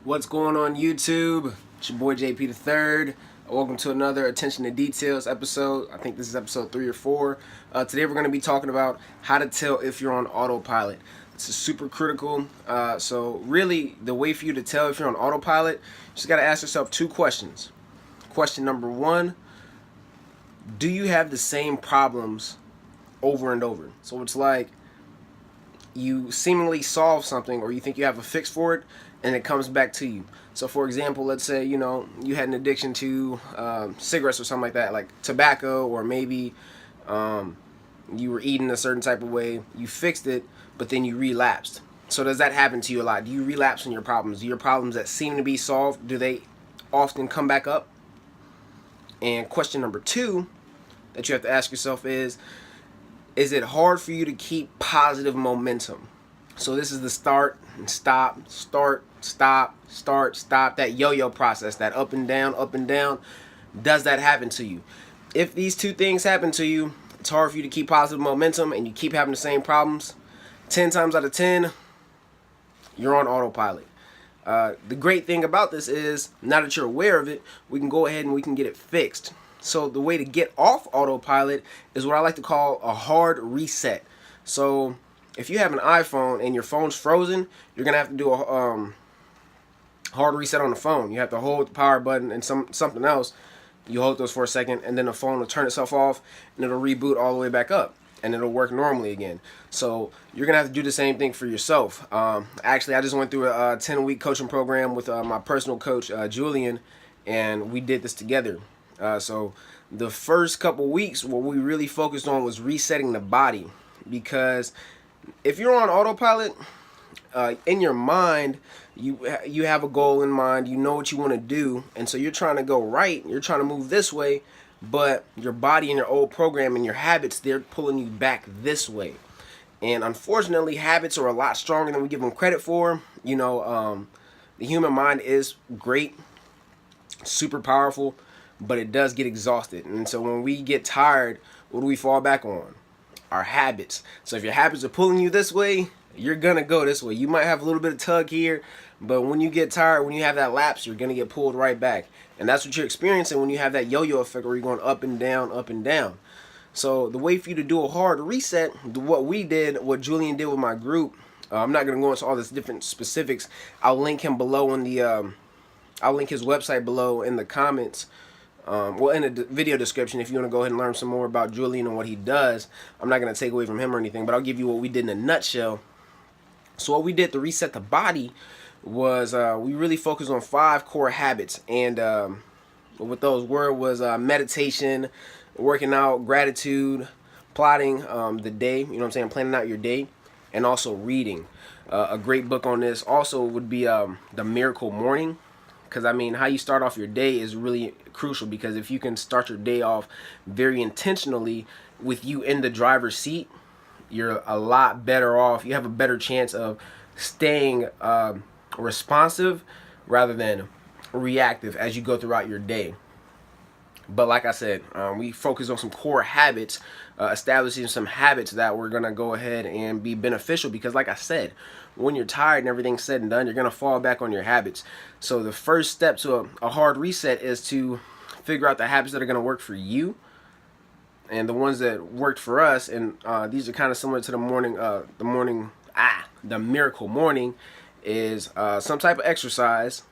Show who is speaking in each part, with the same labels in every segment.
Speaker 1: What's going on YouTube? It's your boy JP the Third. Welcome to another Attention to Details episode. I think this is episode 3 or 4. Today we're going to be talking about how to tell if you're on autopilot. This is super critical. So really, the way for you to tell if you're on autopilot, you just got to ask yourself 2 questions. Question number 1, do you have the same problems over and over? So it's like you seemingly solve something, or you think you have a fix for it, and it comes back to you. So for example, let's say you had an addiction to cigarettes or something like that, like tobacco, or maybe you were eating a certain type of way, you fixed it, but then you relapsed. So does that happen to you a lot? Do you relapse on your problems? Do your problems that seem to be solved, do they often come back up? And question number 2 that you have to ask yourself is it hard for you to keep positive momentum? So this is the start and stop, start, stop, start, stop, that yo-yo process, that up and down, up and down. Does that happen to you? If these 2 things happen to you, it's hard for you to keep positive momentum and you keep having the same problems, 10 times out of 10, you're on autopilot. The great thing about this is, now that you're aware of it, we can go ahead and we can get it fixed. So the way to get off autopilot is what I like to call a hard reset. So if you have an iPhone and your phone's frozen, you're gonna have to do a hard reset on the phone. You have to hold the power button and something else. You hold those for a second, and then the phone will turn itself off, and it'll reboot all the way back up, and it'll work normally again. So you're gonna have to do the same thing for yourself. Actually, I just went through a 10-week coaching program with my personal coach, Julian, and we did this together. So the first couple weeks, what we really focused on was resetting the body, because if you're on autopilot, in your mind, you have a goal in mind, you know what you want to do, and so you're trying to go right, you're trying to move this way, but your body and your old program and your habits, they're pulling you back this way. And unfortunately, habits are a lot stronger than we give them credit for. The human mind is great, super powerful, but it does get exhausted. And so when we get tired, what do we fall back on? Our habits. So if your habits are pulling you this way, you're gonna go this way. You might have a little bit of tug here, but when you get tired, when you have that lapse, you're gonna get pulled right back. And that's what you're experiencing when you have that yo-yo effect, where you're going up and down, up and down. So the way for you to do a hard reset, what we did, what Julian did with my group, I'm not gonna go into all this different specifics. I'll link him below in the I'll link his website below in the comments. In the video description, if you want to go ahead and learn some more about Julian and what he does. I'm not going to take away from him or anything, but I'll give you what we did in a nutshell. So what we did to reset the body was we really focused on 5 core habits, and what those were was meditation, working out, gratitude, plotting the day, planning out your day, and also reading. A great book on this also would be The Miracle Morning. Because, how you start off your day is really crucial, because if you can start your day off very intentionally with you in the driver's seat, you're a lot better off. You have a better chance of staying responsive rather than reactive as you go throughout your day. But like I said, we focus on some core habits, establishing some habits that we're going to go ahead and be beneficial, because like I said, when you're tired and everything's said and done, you're going to fall back on your habits. So the first step to a hard reset is to figure out the habits that are going to work for you, and the ones that worked for us. And these are kind of similar to the Miracle Morning is some type of exercise,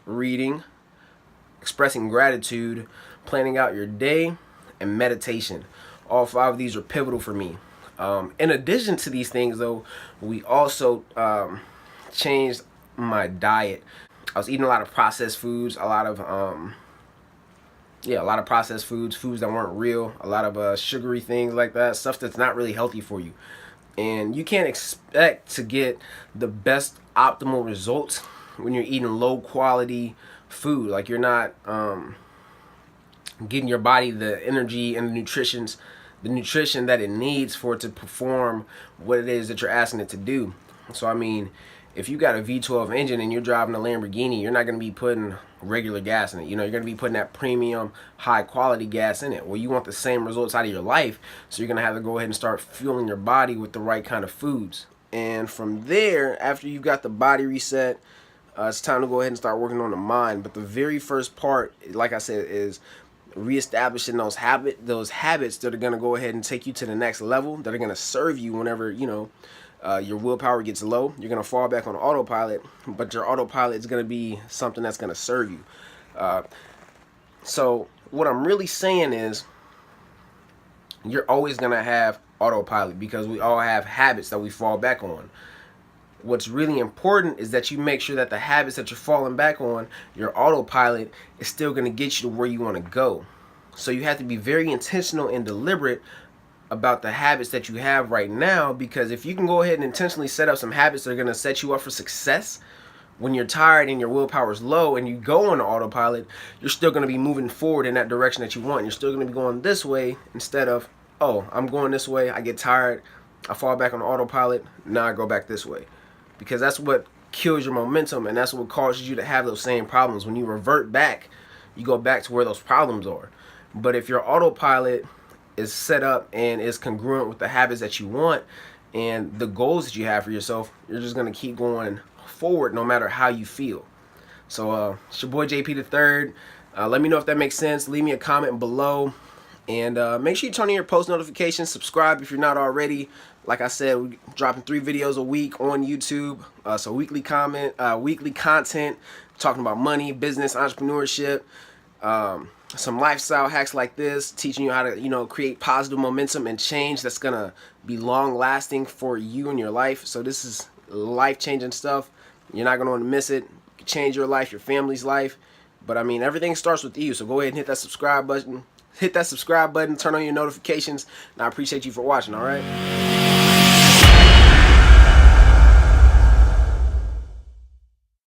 Speaker 1: reading, expressing gratitude, planning out your day, and meditation. All 5 of these are pivotal for me. In addition to these things, though, we also changed my diet. I was eating a lot of processed foods, a lot of processed foods that weren't real, a lot of sugary things like that, stuff that's not really healthy for you. And you can't expect to get the best optimal results when you're eating low quality food. Like, you're not getting your body the energy and the nutrition that it needs for it to perform what it is that you're asking it to do. So if you got a V12 engine and you're driving a Lamborghini, you're not going to be putting regular gas in it. You're going to be putting that premium high quality gas in it. Well, you want the same results out of your life, so you're going to have to go ahead and start fueling your body with the right kind of foods. And from there, after you've got the body reset, It's time to go ahead and start working on the mind. But the very first part, like I said, is reestablishing those habits that are going to go ahead and take you to the next level, that are going to serve you whenever your willpower gets low. You're going to fall back on autopilot, but your autopilot is going to be something that's going to serve you. So what I'm really saying is, you're always going to have autopilot because we all have habits that we fall back on. What's really important is that you make sure that the habits that you're falling back on, your autopilot, is still going to get you to where you want to go. So you have to be very intentional and deliberate about the habits that you have right now, because if you can go ahead and intentionally set up some habits that are going to set you up for success when you're tired and your willpower is low and you go on autopilot, you're still going to be moving forward in that direction that you want. You're still going to be going this way instead of, oh, I'm going this way, I get tired, I fall back on autopilot, now I go back this way. Because that's what kills your momentum, and that's what causes you to have those same problems. When you revert back, you go back to where those problems are. But if your autopilot is set up and is congruent with the habits that you want and the goals that you have for yourself, you're just going to keep going forward no matter how you feel. So it's your boy JP the Third. Let me know if that makes sense. Leave me a comment below. And make sure you turn on your post notifications. Subscribe if you're not already. Like I said, we're dropping 3 videos a week on YouTube. So weekly content, talking about money, business, entrepreneurship, some lifestyle hacks like this, teaching you how to, create positive momentum and change that's gonna be long lasting for you and your life. So this is life-changing stuff. You're not gonna want to miss it. It can change your life, your family's life. But I mean, everything starts with you. So go ahead and hit that subscribe button. Turn on your notifications, and I appreciate you for watching, all right?